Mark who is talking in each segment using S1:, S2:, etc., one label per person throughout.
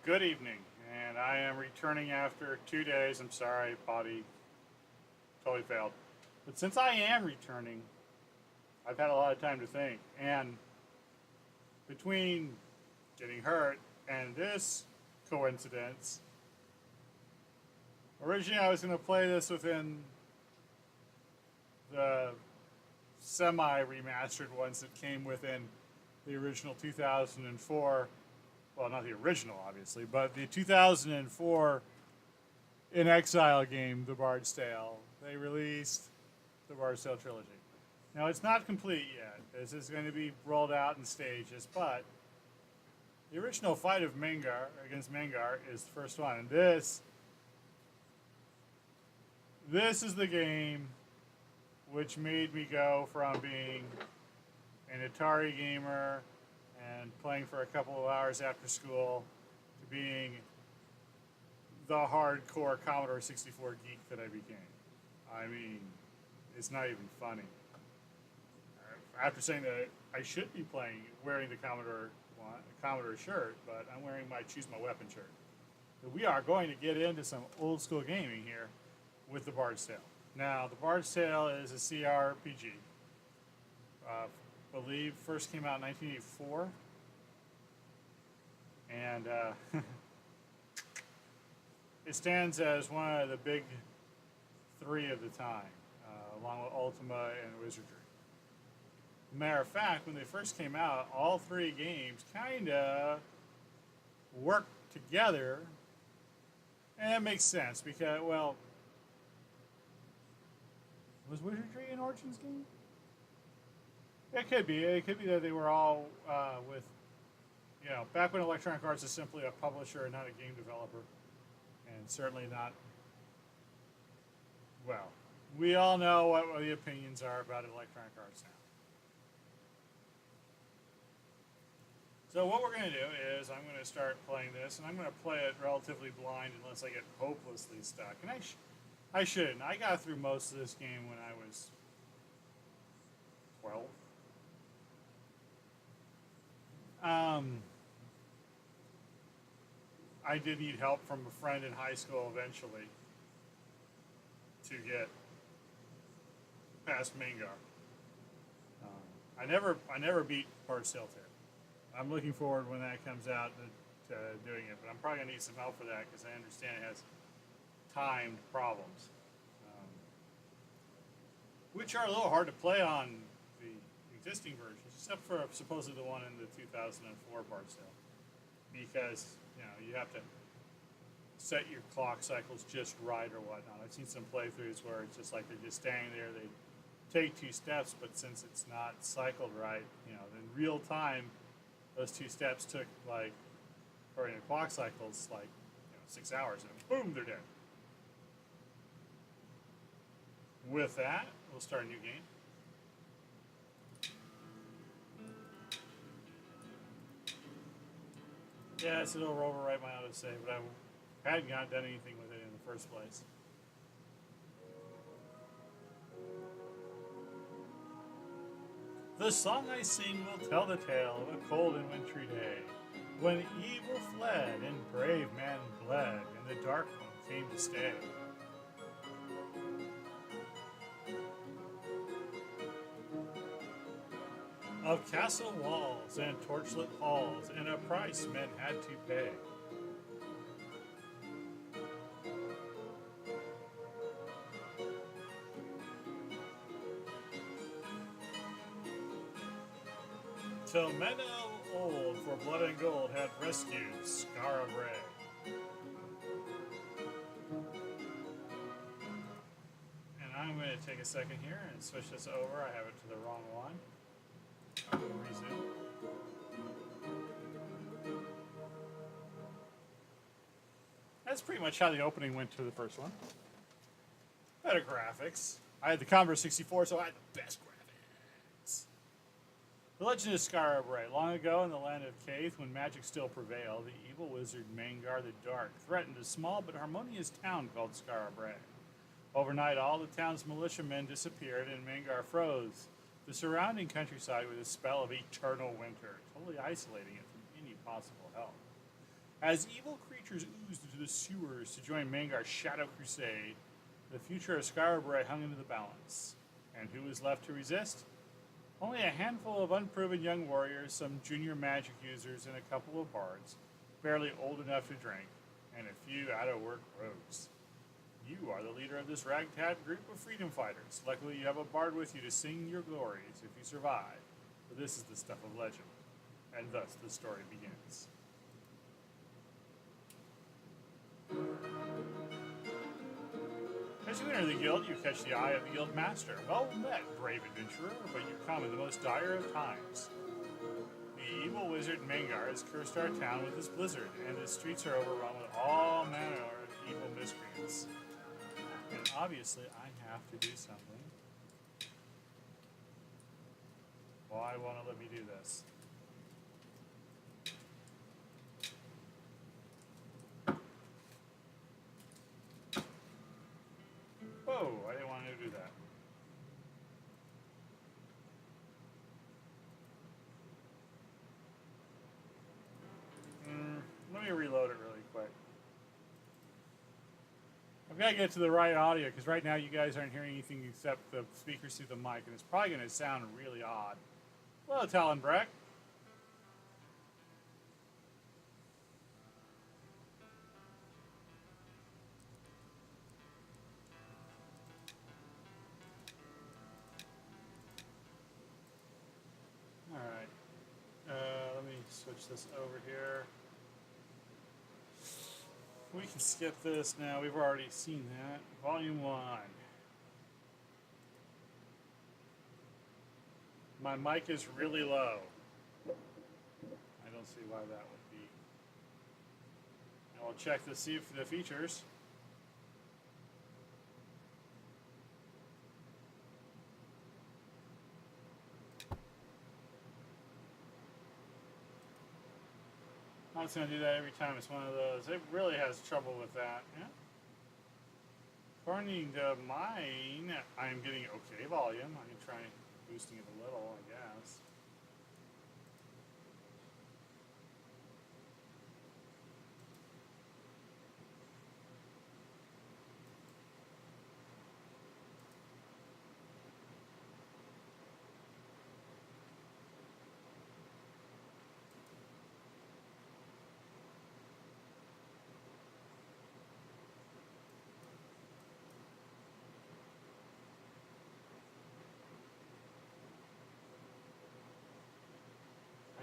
S1: Good evening, and I am returning after 2 days. I'm sorry, body totally failed. But since I am returning, I've had a lot of time to think. And between getting hurt and this coincidence, originally I was going to play this within the semi remastered ones that came within the original 2004. Well, not the original, obviously, but the 2004 In Exile game, The Bard's Tale. They released The Bard's Tale trilogy. Now, it's not complete yet. This is going to be rolled out in stages, but the original fight of Mengar against Mengar is the first one. And this is the game which made me go from being an Atari gamer and playing for a couple of hours after school to being the hardcore Commodore 64 geek that I became. I mean, it's not even funny. After saying that I should be wearing the Commodore shirt, but I'm wearing my Choose My Weapon shirt. But we are going to get into some old school gaming here with the Bard's Tale. Now, the Bard's Tale is a CRPG. Believe first came out in 1984, and it stands as one of the big three of the time, along with Ultima and Wizardry. Matter of fact, when they first came out, all three games kind of worked together, and that makes sense because, well, was Wizardry an Origins game? It could be. It could be that they were all with, back when Electronic Arts is simply a publisher and not a game developer, and certainly not. Well, we all know what the opinions are about Electronic Arts now. So what we're going to do is I'm going to start playing this, and I'm going to play it relatively blind unless I get hopelessly stuck. And I shouldn't. I got through most of this game when I was 12. I did need help from a friend in high school eventually to get past Mengar. I never beat Bard's Tale 2. I'm looking forward when that comes out to doing it, but I'm probably gonna need some help for that because I understand it has timed problems, which are a little hard to play on the existing versions, except for supposedly the one in the 2004 Bard's Tale, because you have to set your clock cycles just right or whatnot. I've seen some playthroughs where it's just like they're just standing there, they take 2 steps, but since it's not cycled right, in real time, those 2 steps took, like, according to clock cycles, 6 hours, and boom, they're dead. With that, we'll start a new game. Yes, it'll overwrite my autosave, but I hadn't done anything with it in the first place. The song I sing will tell the tale of a cold and wintry day, when evil fled and brave men bled, and the dark one came to stay. Of castle walls and torchlit halls, and a price men had to pay. Till men of old for blood and gold had rescued Skara Brae. And I'm going to take a second here and switch this over. I have it to the wrong one. I will resume. That's pretty much how the opening went to the first one. Better graphics. I had the Commodore 64, so I had the best graphics. The Legend of Skara Brae. Long ago in the land of Caith, when magic still prevailed, the evil wizard Mengar the Dark threatened a small but harmonious town called Skara Brae. Overnight, all the town's militiamen disappeared, and Mengar froze the surrounding countryside with a spell of eternal winter, totally isolating it from any possible help. As evil creatures oozed into the sewers to join Mangar's Shadow Crusade, the future of Skarbray hung into the balance. And who was left to resist? Only a handful of unproven young warriors, some junior magic users, and a couple of bards, barely old enough to drink, and a few out-of-work rogues. You are the leader of this ragtag group of freedom fighters. Luckily, you have a bard with you to sing your glories if you survive. But this is the stuff of legend, and thus the story begins. As you enter the guild, you catch the eye of the guild master. Well met, brave adventurer, but you come in the most dire of times. The evil wizard Mangar has cursed our town with his blizzard, and the streets are overrun with all manner of evil miscreants. And obviously, I have to do something. Why won't it let me do this? Whoa, I didn't want to do that. Let me reload it really quick. I've got to get to the right audio because right now you guys aren't hearing anything except the speakers through the mic, and it's probably going to sound really odd. Hello, Talonbreck. Alright. Let me switch this over here. We can skip this now. We've already seen that. Volume 1. My mic is really low. I don't see why that would be. And we'll check to see if the features. I'm just going to do that every time. It's one of those. It really has trouble with that. Yeah. According to mine, I'm getting okay volume. I can try boosting it a little, I guess.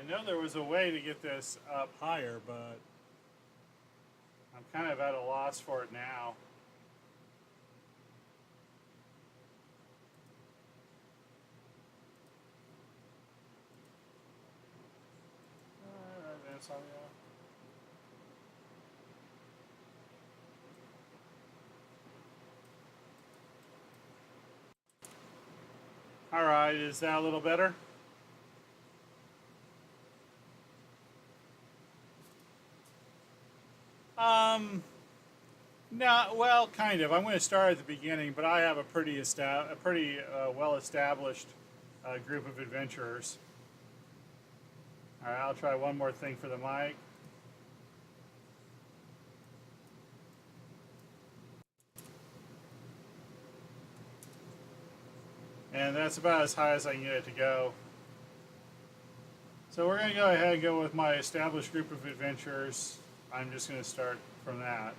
S1: I know there was a way to get this up higher, but I'm kind of at a loss for it now. Advanced audio. All right, is that a little better? No, well, kind of. I'm going to start at the beginning, but I have a pretty well-established group of adventurers. All right, I'll try one more thing for the mic. And that's about as high as I can get it to go. So we're going to go ahead and go with my established group of adventurers. I'm just going to start from that.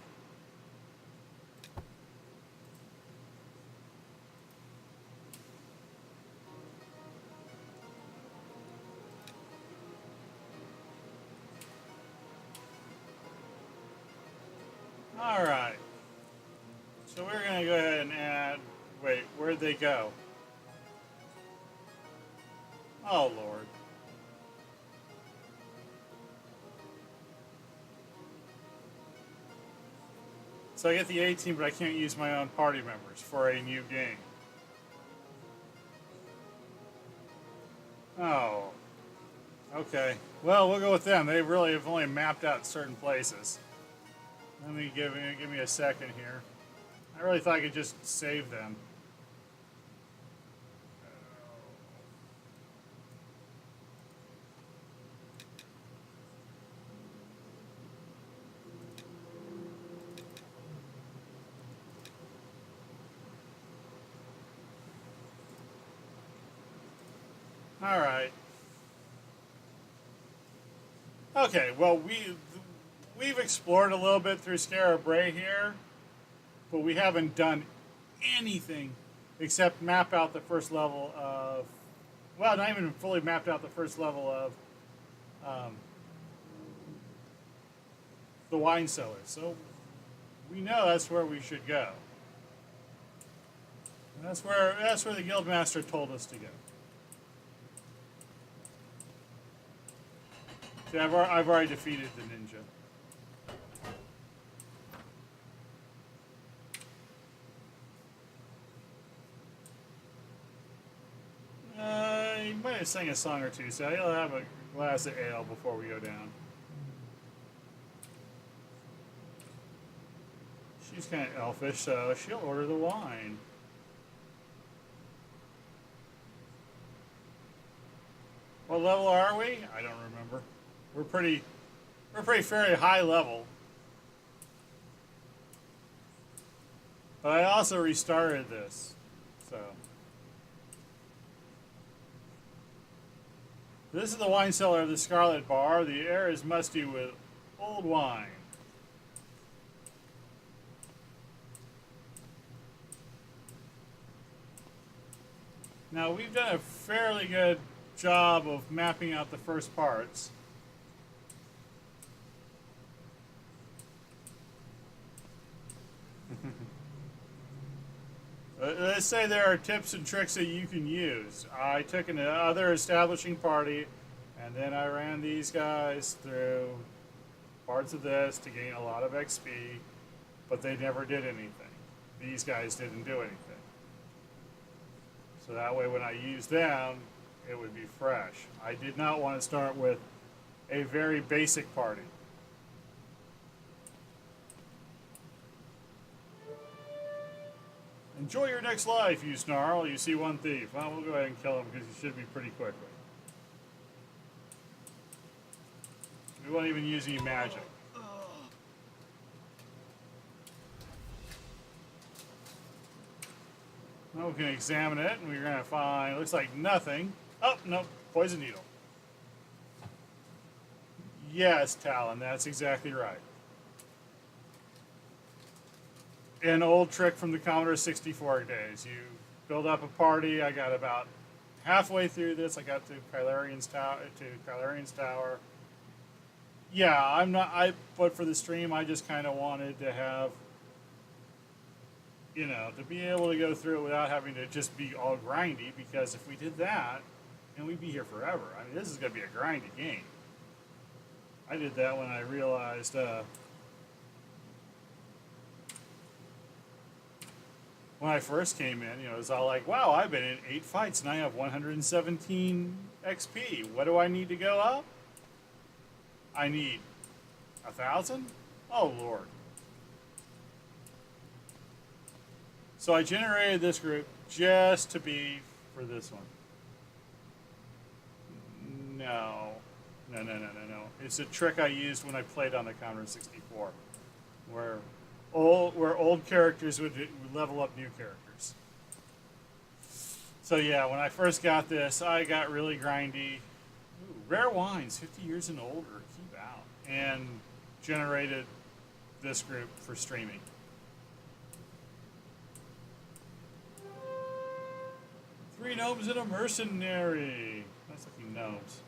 S1: All right. So we're going to go ahead and add... Wait, where'd they go? Oh, Lord. So I get the 18, but I can't use my own party members for a new game. Oh. Okay. Well, we'll go with them. They really have only mapped out certain places. Let me give me a second here. I really thought I could just save them. All right. Okay. Well, we've explored a little bit through Scarab Bray here, but we haven't done anything except map out the first level of. Well, not even fully mapped out the first level of um, the wine cellar. So we know that's where we should go. And that's where the guildmaster told us to go. See, I've already defeated the ninja. He might have sang a song or two, so he'll have a glass of ale before we go down. She's kind of elfish, so she'll order the wine. What level are we? I don't remember. We're pretty fairly high level. But I also restarted this, so. This is the wine cellar of the Scarlet Bar. The air is musty with old wine. Now, we've done a fairly good job of mapping out the first parts. Let's say there are tips and tricks that you can use. I took another establishing party, and then I ran these guys through parts of this to gain a lot of XP, but they never did anything. These guys didn't do anything. So that way when I used them, it would be fresh. I did not want to start with a very basic party. Enjoy your next life, you snarl. You see one thief. Well, we'll go ahead and kill him because he should be pretty quickly. We won't even use any magic. Well, we can examine it, and we're going to find, looks like nothing. Oh, no, poison needle. Yes, Talon, that's exactly right. An old trick from the Commodore 64 days. You build up a party. I got about halfway through this. I got to Kylarian's Tower. Yeah, but for the stream, I just kind of wanted to have, to be able to go through it without having to just be all grindy, because if we did that, then we'd be here forever. I mean, this is going to be a grindy game. I did that when I realized, when I first came in, it was all like, wow, I've been in 8 fights and I have 117 XP. What do I need to go up? I need 1,000? Oh, Lord. So I generated this group just to be for this one. No. It's a trick I used when I played on the Commodore 64, where old characters would level up new characters. So yeah, when I first got this, I got really grindy. Ooh, rare wines, 50 years and older, keep out. And generated this group for streaming. Three gnomes and a mercenary. Nice looking gnomes.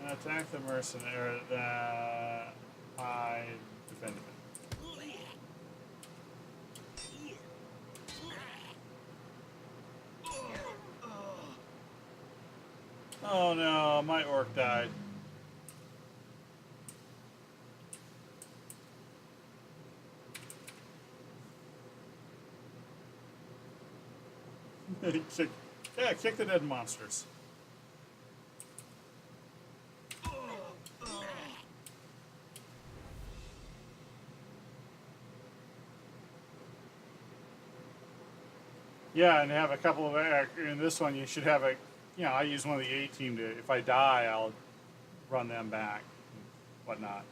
S1: Attack the mercenary that I defended it. Oh no, my orc died. Kick the dead monsters. Yeah, and have a couple of, in this one you should have I use one of the A team to, if I die, I'll run them back and whatnot.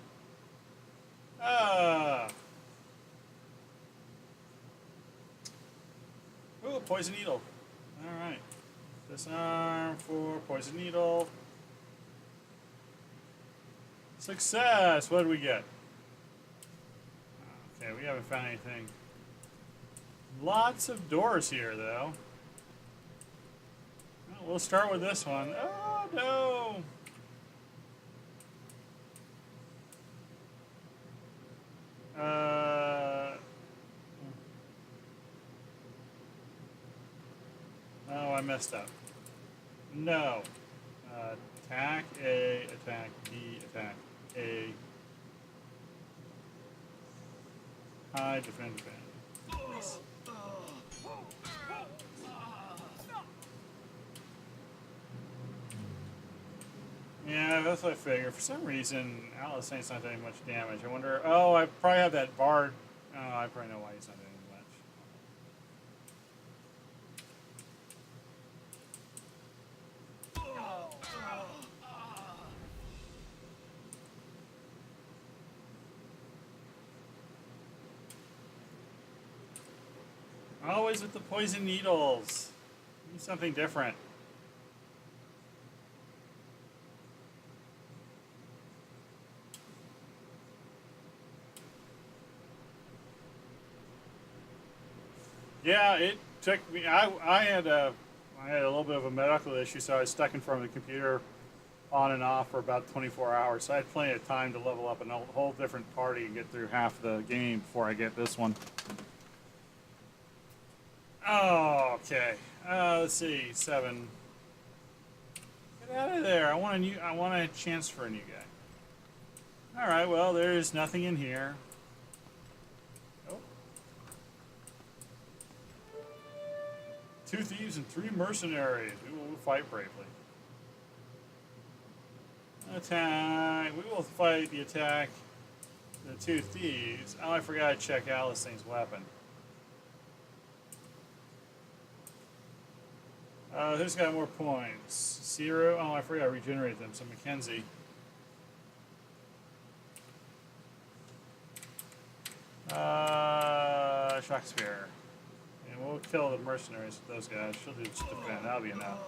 S1: Ooh, poison needle. All right. Disarm for poison needle. Success. What did we get? Okay, we haven't found anything. Lots of doors here, though. Well, we'll start with this one. Oh, no. Oh, I messed up. No. Attack A, attack B, attack A. Hide, defend, defend. Yeah, that's what I figured. For some reason, Alice Saint's not doing much damage. I wonder. Oh, I probably have that bard. Oh, I probably know why he's not doing much. Always with the poison needles. Need something different. Yeah, it took me. I had a little bit of a medical issue, so I was stuck in front of the computer on and off for about 24 hours. So I had plenty of time to level up a whole different party and get through half the game before I get this one. Oh, okay. Let's see, 7. Get out of there! I want a chance for a new guy. All right. Well, there's nothing in here. Oh. 2 thieves and 3 mercenaries. We will fight bravely. Attack. We will fight the attack. The 2 thieves. Oh, I forgot to check Alice Thing's weapon. Who's got more points? 0. Oh, I forgot to regenerate them. So Mackenzie. Shock Spear. And we'll kill the mercenaries with those guys. She'll do just defend. That'll be enough.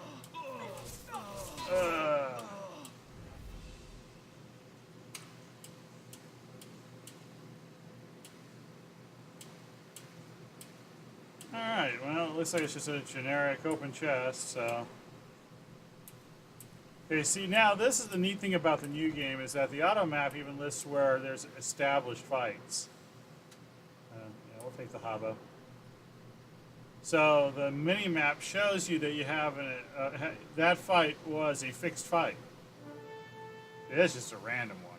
S1: Alright, well, it looks like it's just a generic open chest, so. Okay, see, now this is the neat thing about the new game is that the auto map even lists where there's established fights. Yeah, we'll take the Habo. So the mini map shows you that you have that fight was a fixed fight. It is just a random one.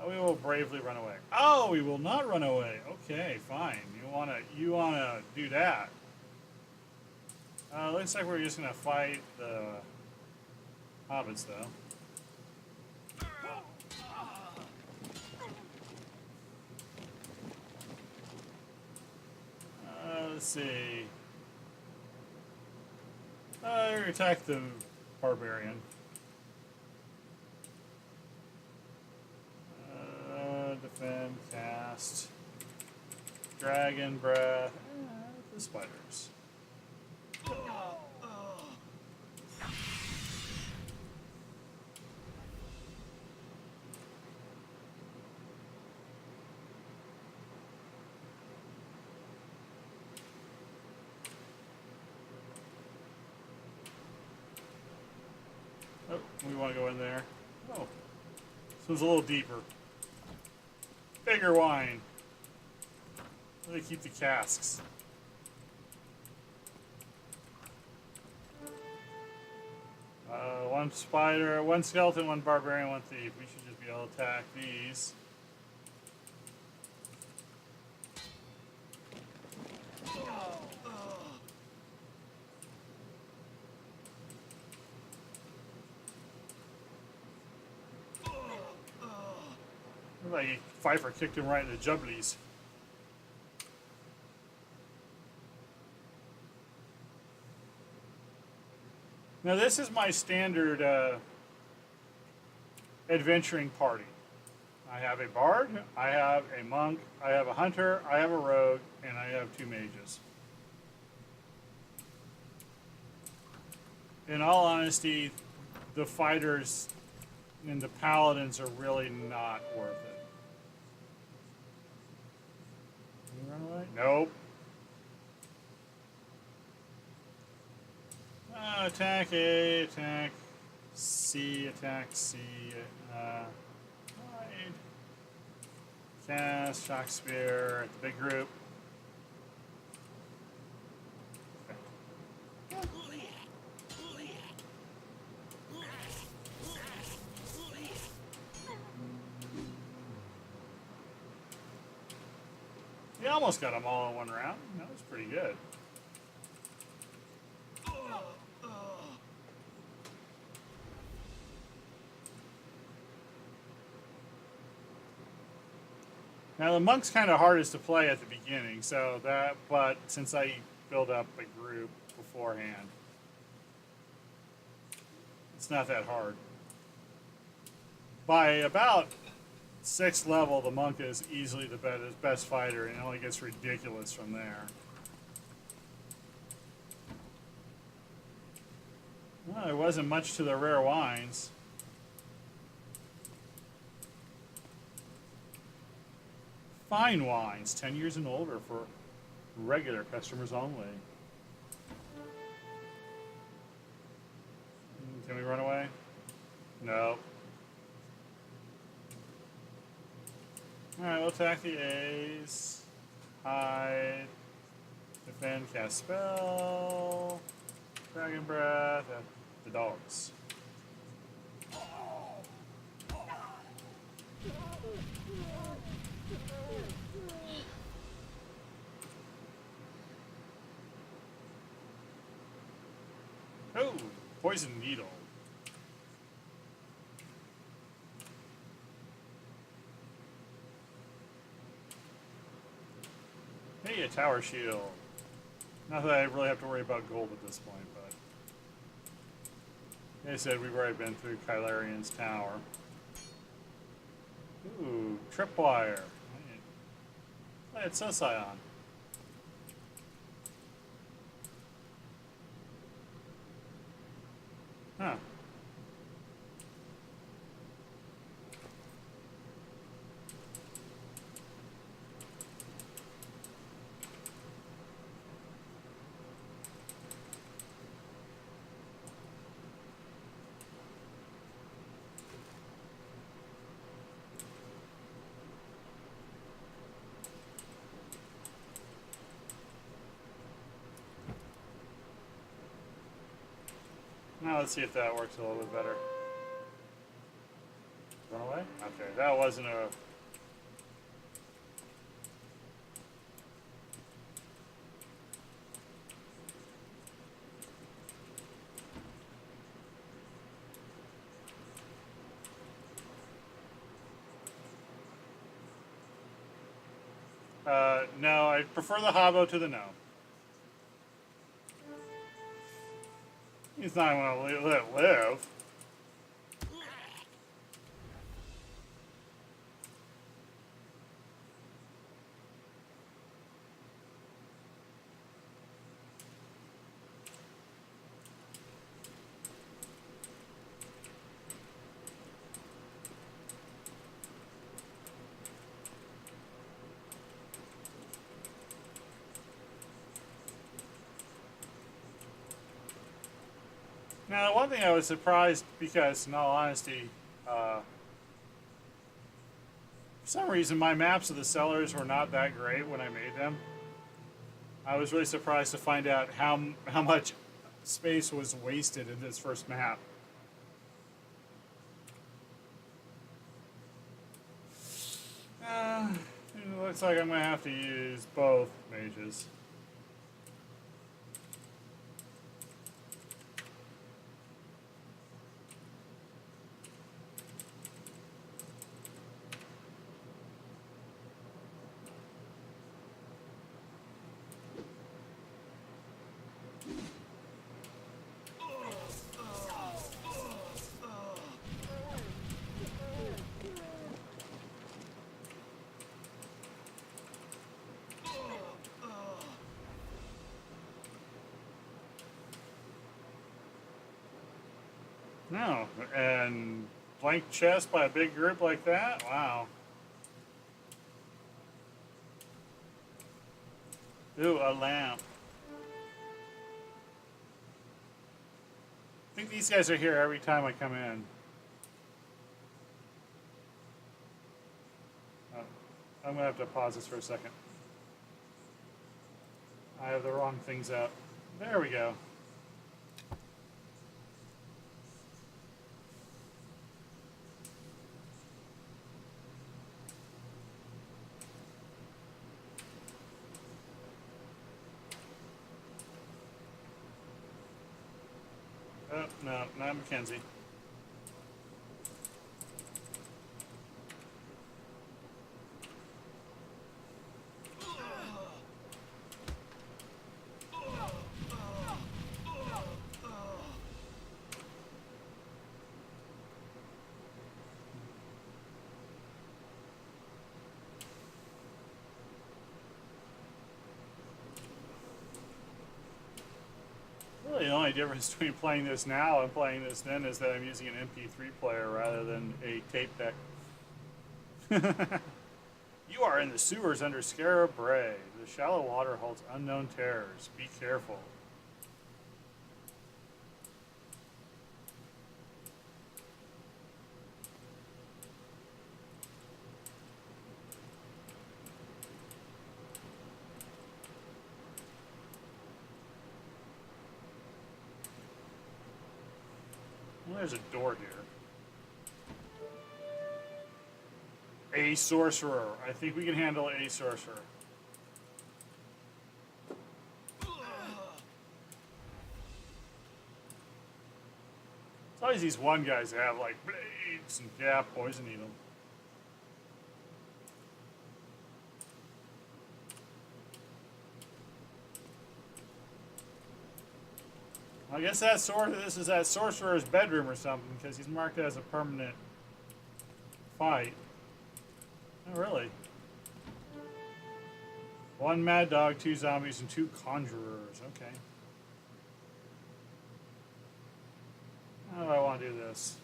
S1: Oh, we will bravely run away. Oh, we will not run away. Okay, fine. You wanna do that? Looks like we're just gonna fight the hobbits, though. Let's see. Attack the barbarian. Defend, cast, dragon breath, the spiders. Oh, we want to go in there. Oh, this one's a little deeper. Bigger wine. Where do they keep the casks? One spider, 1 skeleton, 1 barbarian, 1 thief. We should just be able to attack these. Like Pfeiffer kicked him right in the jubblies. Now this is my standard adventuring party. I have a bard, I have a monk, I have a hunter, I have a rogue, and I have 2 mages. in all honesty, the fighters and the paladins are really not worth it. Can you run away? Nope. Attack A, attack C, attack C. Hide. Cast, shock spear at the big group. We almost got them all in one round. That was pretty good. Now the monk's kind of hardest to play at the beginning, but since I build up a group beforehand, it's not that hard. By about 6th level, the monk is easily the best fighter, and it only gets ridiculous from there. Well, there wasn't much to the rare wines. Fine wines, 10 years and older for regular customers only. Can we run away? No. Alright, we'll attack the A's. Hide. Defend, cast spell. Dragon Breath. The dogs. Oh, poison needle. Hey, a tower shield. Not that I really have to worry about gold at this point, but like I said, we've already been through Kylarian's tower. Ooh, tripwire. Hey, it's Soscion. Huh. Now let's see if that works a little bit better. Run away? Okay, that wasn't a... No, I prefer the hobo to the no. He's not going to let it live. Now, one thing I was surprised because, in all honesty, for some reason my maps of the cellars were not that great when I made them. I was really surprised to find out how much space was wasted in this first map. It looks like I'm going to have to use both mages. No, and blank chest by a big group like that? Wow. Ooh, a lamp. I think these guys are here every time I come in. Oh, I'm gonna have to pause this for a second. I have the wrong things up. There we go. Oh, no, not Mackenzie. Really, the only difference between playing this now and playing this then is that I'm using an MP3 player rather than a tape deck. You are in the sewers under Scarab Bray. The shallow water holds unknown terrors. Be careful. Well, there's a door here. A sorcerer. I think we can handle a sorcerer. It's always these one guys that have like blades and poison needle. I guess this is that sorcerer's bedroom or something because he's marked as a permanent fight. Oh, really? 1 mad dog, 2 zombies, and 2 conjurers. Okay. How do I want to do this?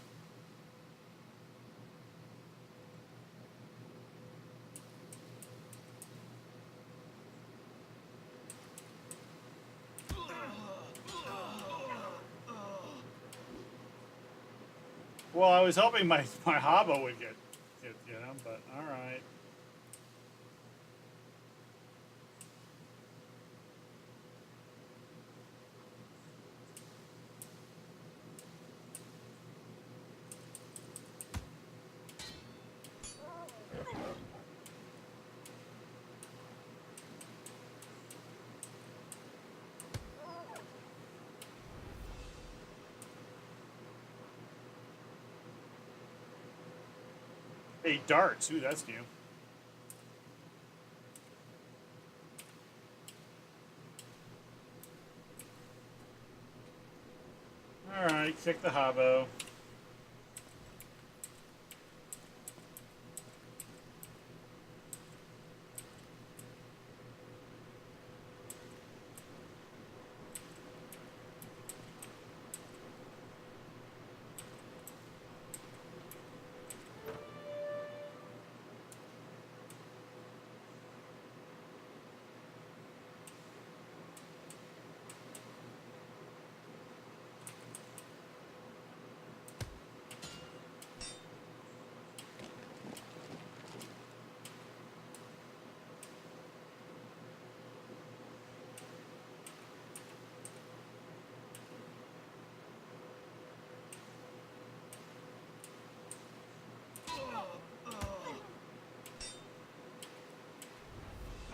S1: Well, I was hoping my hobo would get him, but all right. Hey, darts. Ooh, that's new. Alright, kick the hobo.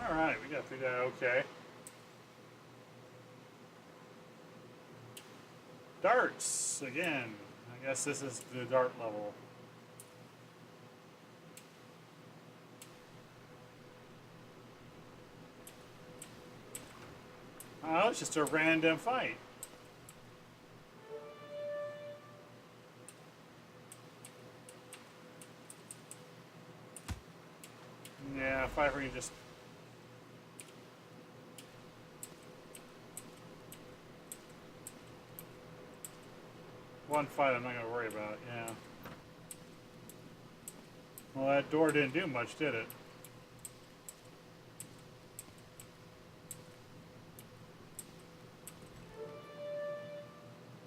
S1: Alright, we got through that okay. Darts, again. I guess this is the dart level. Oh, it's just a random fight. Yeah, if I were just... one fight I'm not going to worry about, yeah. Well, that door didn't do much, did it?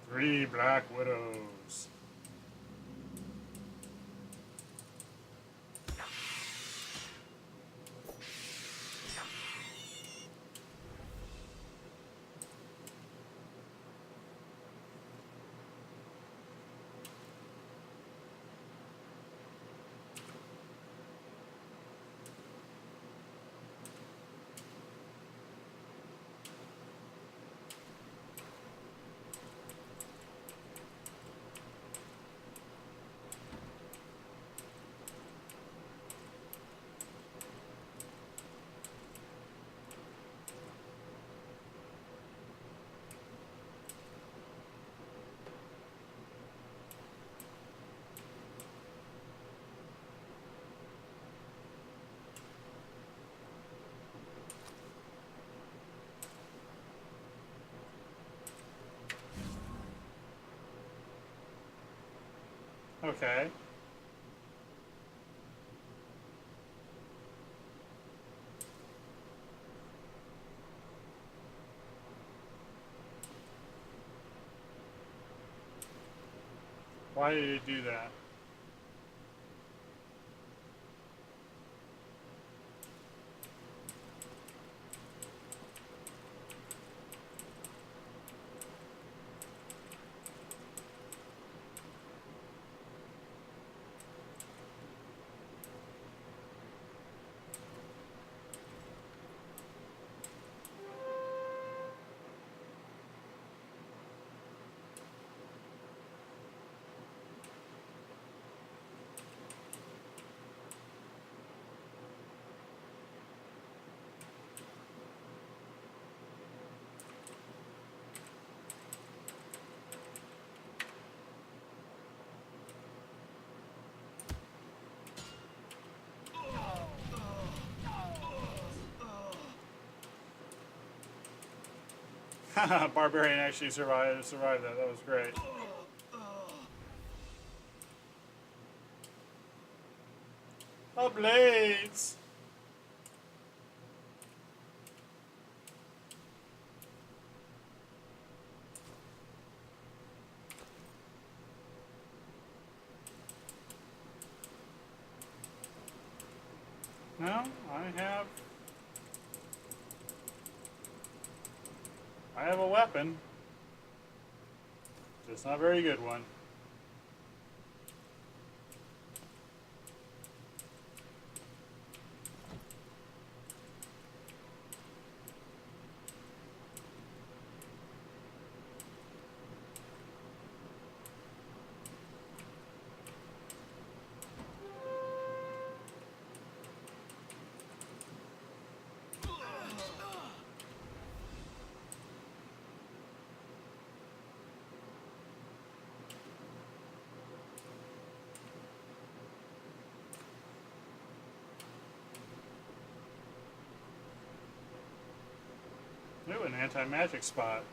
S1: Three Black Widows. Okay. Why did it do that? Barbarian actually survived that. That was great. Oh, blades! No, I have a weapon. Just not a very good one. Ooh, an anti-magic spot.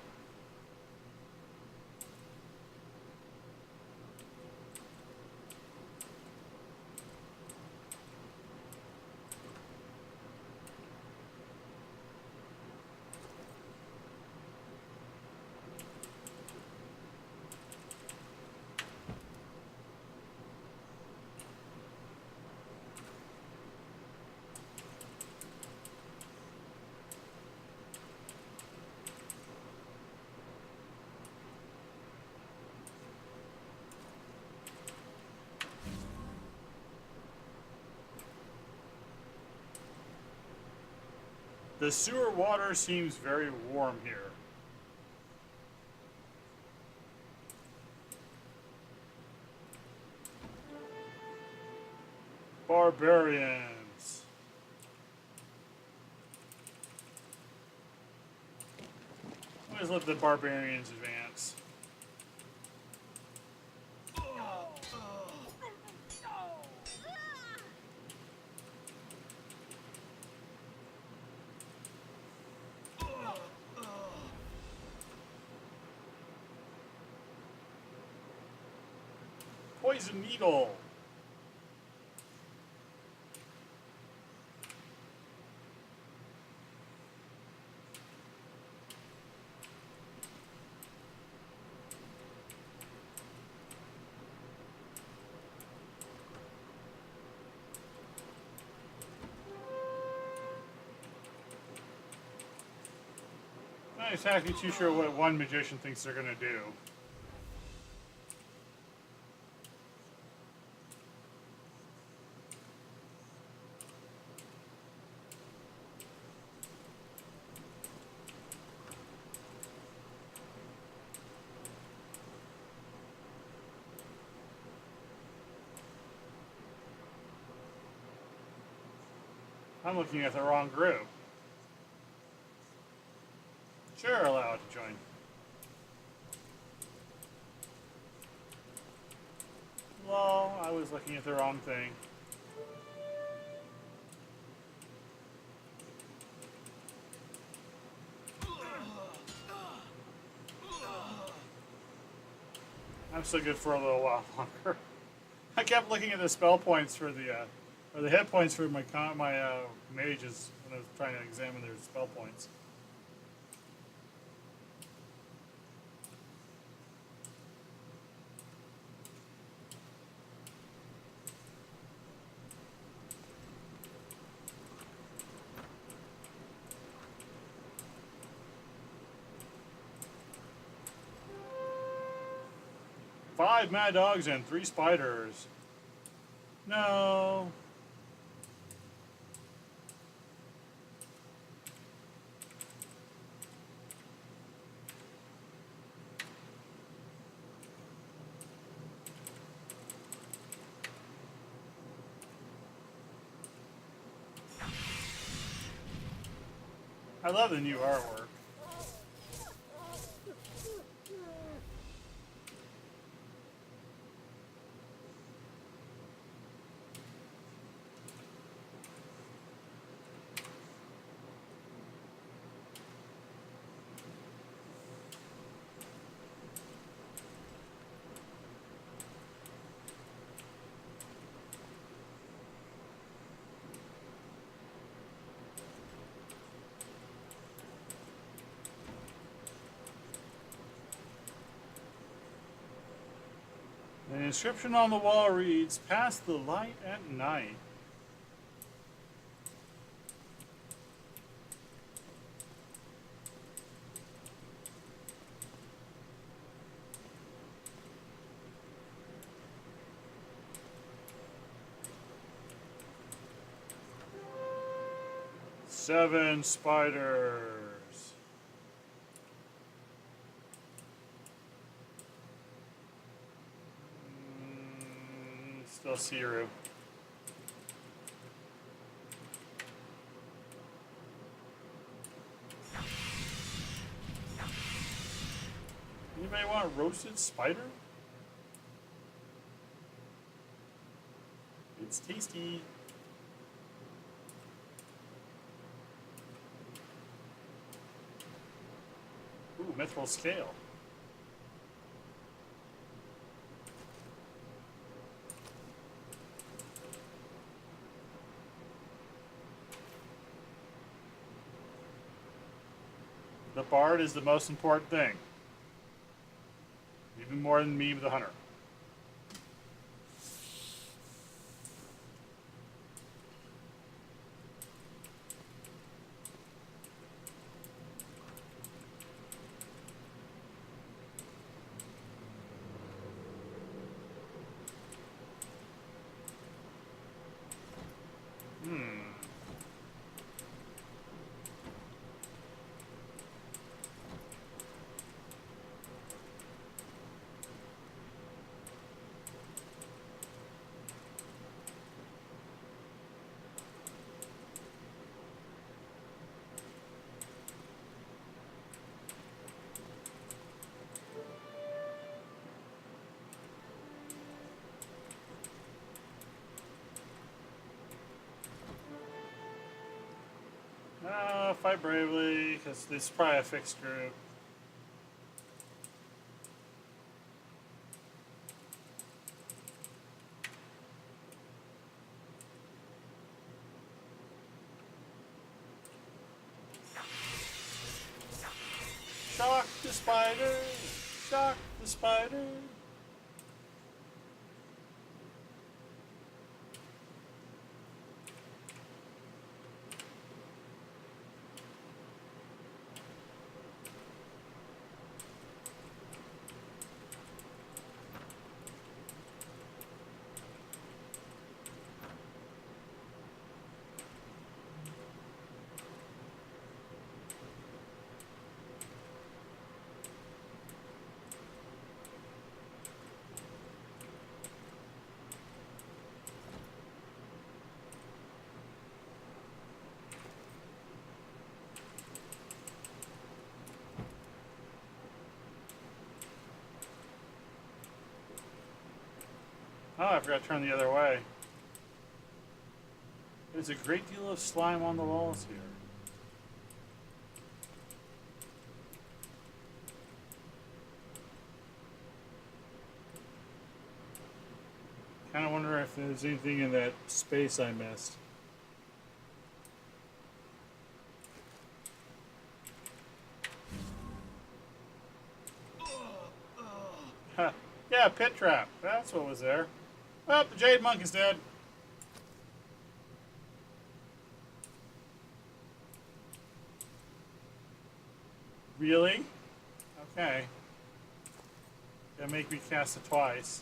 S1: The sewer water seems very warm here. Barbarians. Let's let the barbarians advance. poison needle. Not exactly too sure what one magician thinks they're going to do. I'm looking at the wrong group. Sure, allow it to join. Well, I was looking at the wrong thing. I'm still good for a little while longer. I kept looking at the spell points for the, or the hit points for my mages when I was trying to examine their spell points. Five mad dogs and 3 spiders. No. I love the new artwork. The inscription on the wall reads, "Past the light at night." Seven spiders. Still Siru. Anybody want a roasted spider? It's tasty. Ooh, mithril scale. The bard is the most important thing. Even more than me, the hunter. Fight bravely, because this is probably a fixed group. Shock the spider! Shock the spider! Oh, I forgot to turn the other way. There's a great deal of slime on the walls here. Kind of wonder if there's anything in that space I missed. Huh. Yeah, pit trap. That's what was there. Oh, the jade monk is dead. Really? Okay. Gonna make me cast it twice.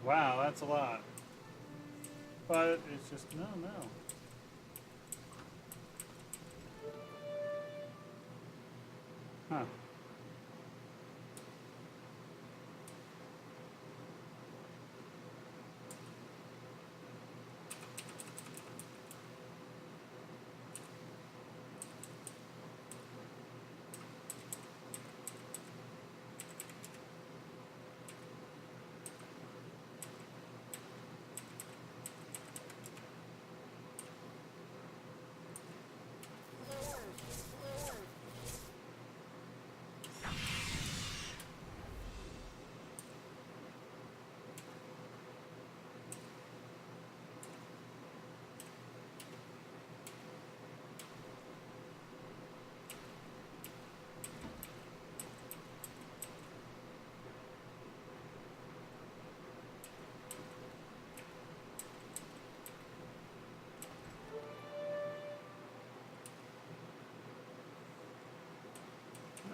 S1: Wow, that's a lot. But it's just, no. Huh.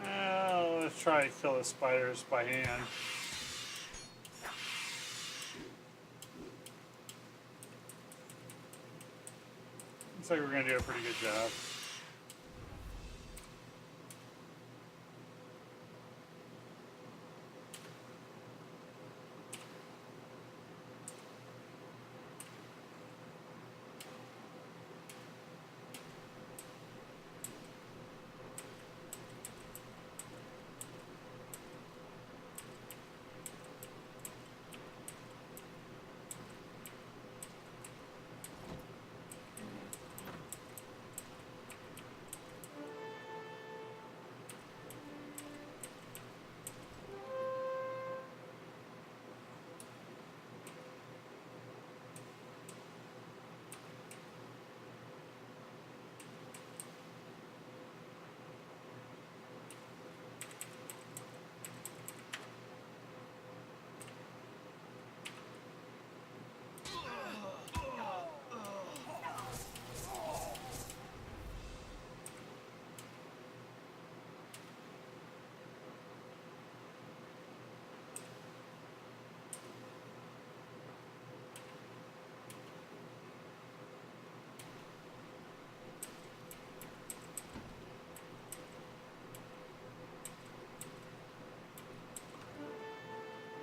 S1: Well, let's try to kill the spiders by hand. Looks like we're going to do a pretty good job.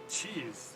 S1: Jeez.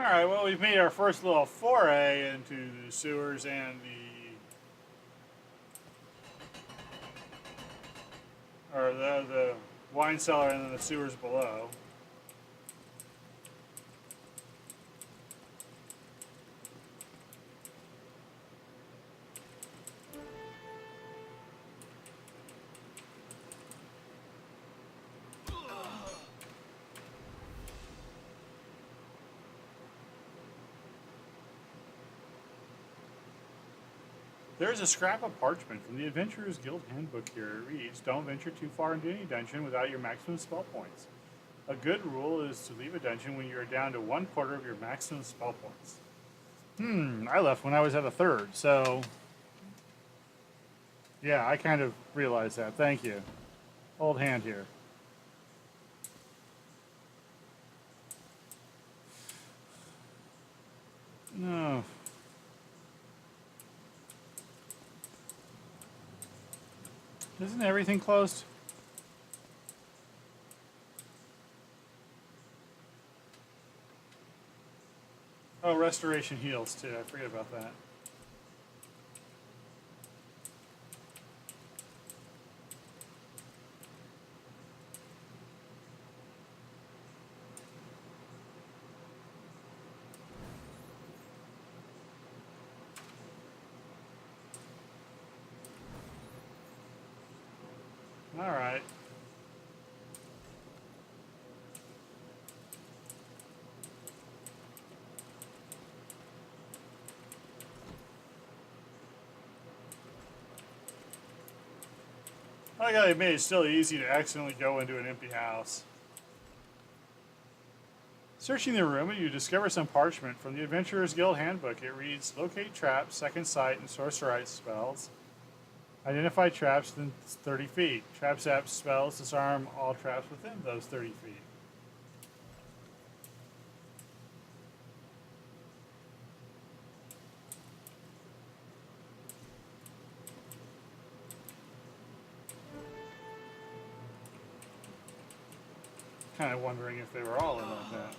S1: Alright, well, we've made our first little foray into the sewers and the wine cellar and then the sewers below. There's a scrap of parchment from the Adventurers Guild Handbook here. It reads, don't venture too far into any dungeon without your maximum spell points. A good rule is to leave a dungeon when you are down to 1/4 of your maximum spell points. I left when I was at a third, so... Yeah, I kind of realized that. Thank you. Old hand here. No. Isn't everything closed? Oh, restoration heals too. I forget about that. All right. I gotta admit, it's still easy to accidentally go into an empty house. Searching the room, you discover some parchment from the Adventurers Guild Handbook. It reads, locate traps, second sight, and sorcerite spells. Identify traps within 30 feet. Trap zap spells disarm all traps within those 30 feet. Kind of wondering if they were all in like that.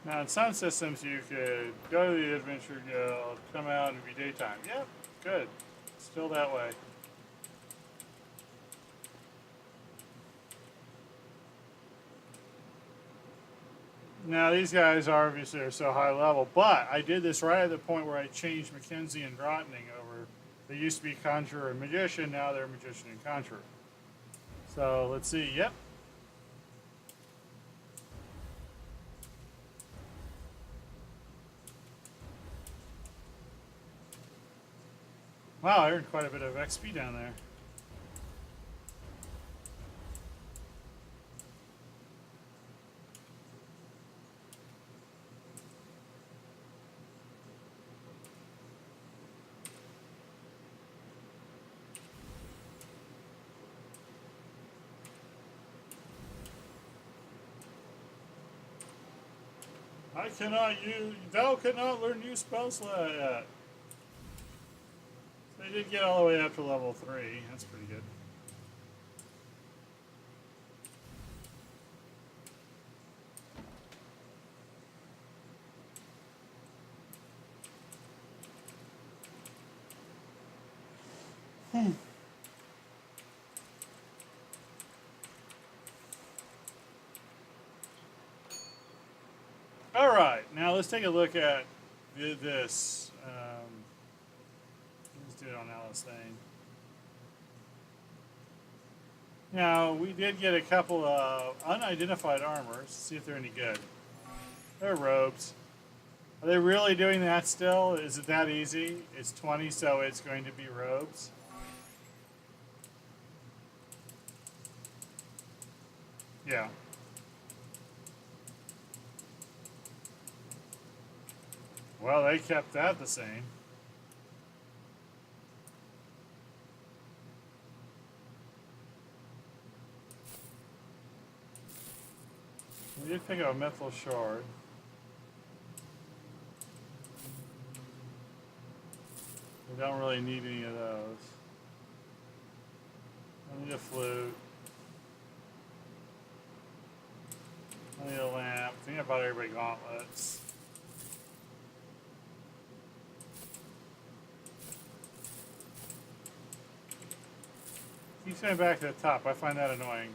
S1: Now, in some systems, you could go to the Adventure Guild, come out, and it'd be daytime. Yep, good. Still that way. Now, these guys obviously are so high level, but I did this right at the point where I changed Mackenzie and Drottning over. They used to be Conjurer and Magician, now they're Magician and Conjurer. So, let's see. Yep. Wow, I earned quite a bit of XP down there. Thou cannot learn new spells yet. They did get all the way up to level 3. That's pretty good. All right, now let's take a look at this. Let's do it on Alice thing. Now, we did get a couple of unidentified armors. See if they're any good. They're robes. Are they really doing that still? Is it that easy? It's 20, so it's going to be robes. Yeah. Well, they kept that the same. We did pick up a methyl shard. We don't really need any of those. I need a flute. I need a lamp. I think I bought everybody gauntlets. Keep going back to the top. I find that annoying.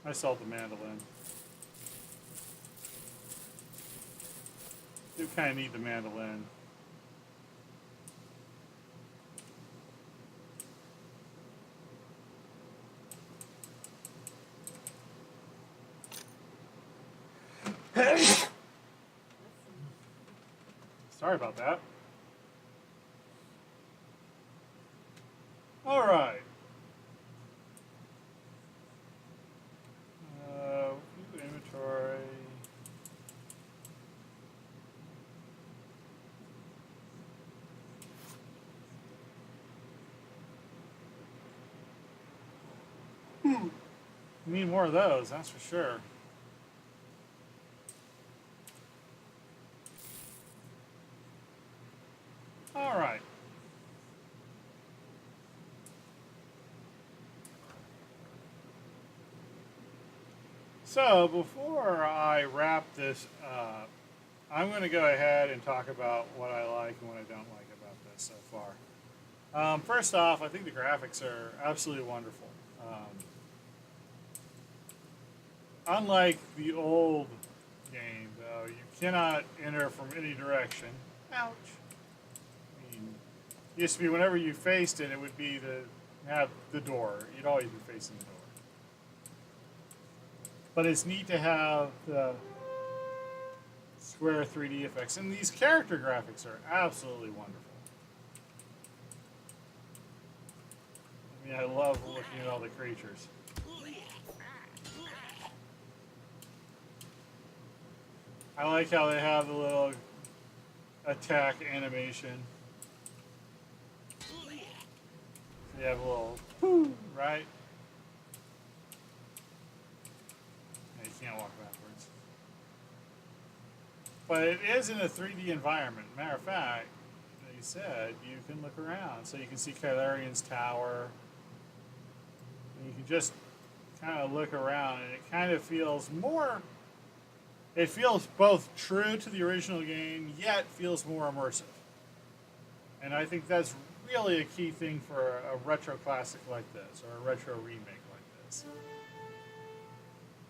S1: I sold the mandolin. Do kind of need the mandolin. Sorry about that. All right. Inventory. We need more of those, that's for sure. All right. So before I wrap this up, I'm going to go ahead and talk about what I like and what I don't like about this so far. First off, I think the graphics are absolutely wonderful. Unlike the old game, though, you cannot enter from any direction. Ouch. I mean, it used to be whenever you faced it, it would be have the door. You'd always be facing the door. But it's neat to have the square 3D effects. And these character graphics are absolutely wonderful. I mean, I love looking at all the creatures. I like how they have the little attack animation. So you have a little poo, right? And you can't walk backwards. But it is in a 3D environment. Matter of fact, like you said, you can look around. So you can see Kylarian's tower. And you can just kind of look around, and it kind of feels more... It feels both true to the original game, yet feels more immersive. And I think that's really a key thing for a retro classic like this, or a retro remake like this.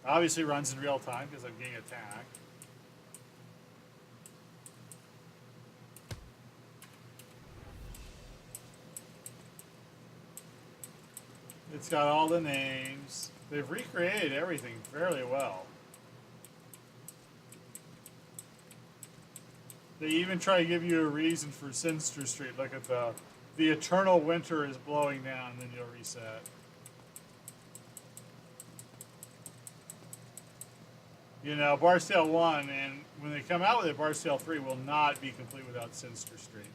S1: Obviously runs in real time because I'm getting attacked. It's got all the names. They've recreated everything fairly well. They even try to give you a reason for Sinister Street. Look at the eternal winter is blowing down, and then you'll reset. You know, Barstow 1, and when they come out with it, Barstow 3 will not be complete without Sinister Street.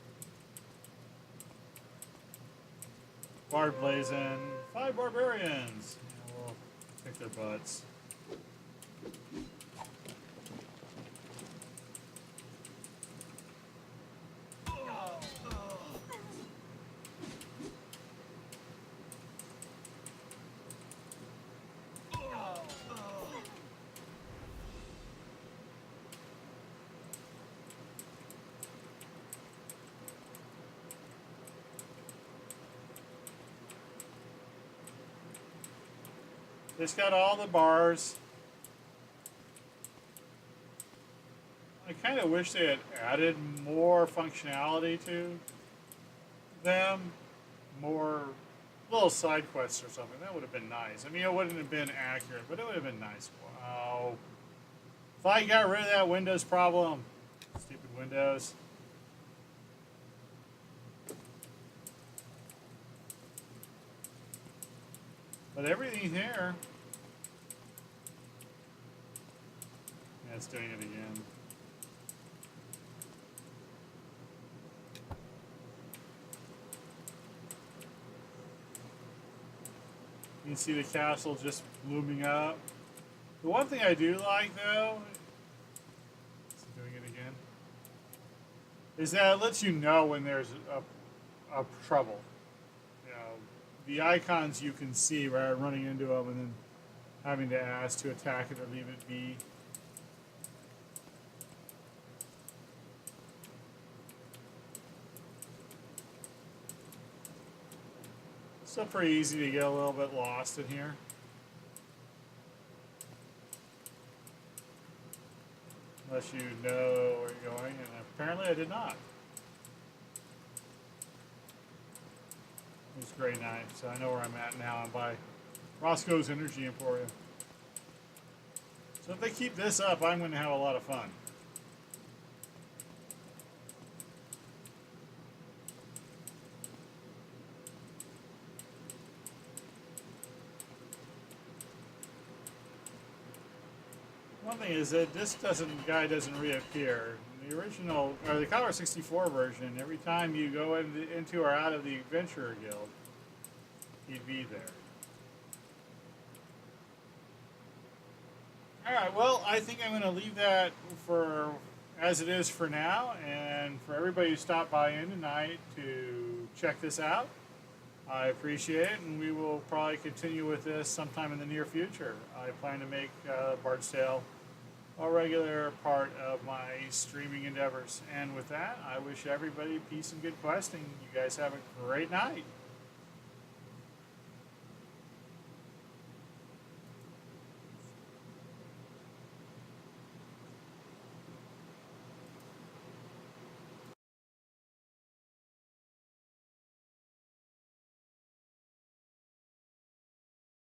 S1: Bard blazing, 5 barbarians. Yeah, we'll kick their butts. It's got all the bars. I kind of wish they had added more functionality to them, more little side quests or something. That would have been nice. I mean, it wouldn't have been accurate, but it would have been nice. Wow. If I got rid of that Windows problem, stupid Windows. But everything here, yeah, it's doing it again. You can see the castle just looming up. The one thing I do like, though, is it doing it again, is that it lets you know when there's a trouble. You know, the icons you can see rather than running into them and then having to ask to attack it or leave it be. Still pretty easy to get a little bit lost in here. Unless you know where you're going, and apparently I did not. It's a great night, so I know where I'm at now. I'm by Roscoe's Energy Emporium. So if they keep this up, I'm going to have a lot of fun. One thing is that this guy doesn't reappear. The original, or the Commodore 64 version, every time you go into or out of the Adventurer Guild, he'd be there. Alright, well, I think I'm going to leave that for as it is for now, and for everybody who stopped by in tonight to check this out, I appreciate it, and we will probably continue with this sometime in the near future. I plan to make Bard's Tale a regular part of my streaming endeavors. And with that, I wish everybody peace and good questing. You guys have a great night.